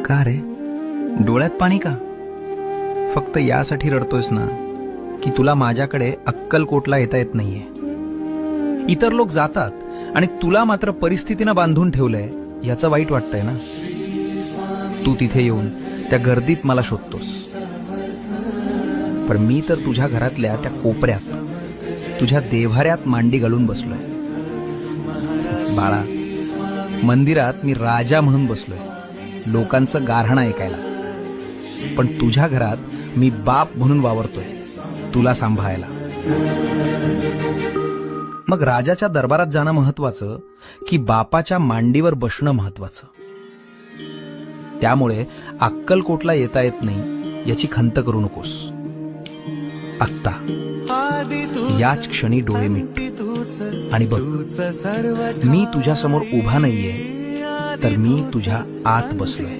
का रे, डोळ्यात पाणी का? फक्त यासाठी रडतोयस ना की तुला माझ्याकडे अक्कलकोटला येता येत नाहीये. इतर लोक जातात आणि तुला मात्र परिस्थितीनं बांधून ठेवलंय याचं वाईट वाटतंय ना. तू तिथे येऊन त्या गर्दीत मला शोधतोस, पण मी तर तुझ्या घरातल्या त्या कोपऱ्यात तुझ्या देव्हाऱ्यात मांडी घालून बसलोय. बाळा, मंदिरात मी राजा म्हणून बसलोय, लोकांचं गाऱ्हाणं ऐकायला, पण तुझ्या घरात मी बाप म्हणून वावरतोय, तुला सांभाळायला. मग राजाच्या दरबारात जाणं महत्वाचं की बापाच्या मांडीवर बसणं महत्वाचं? त्यामुळे अक्कलकोटला येता येत नाही याची खंत करू नकोस. आत्ता याच क्षणी डोळे मिट आणि बघ, मी तुझ्या समोर उभा नाहीये, तर मी तुझ्या आत बसलोय.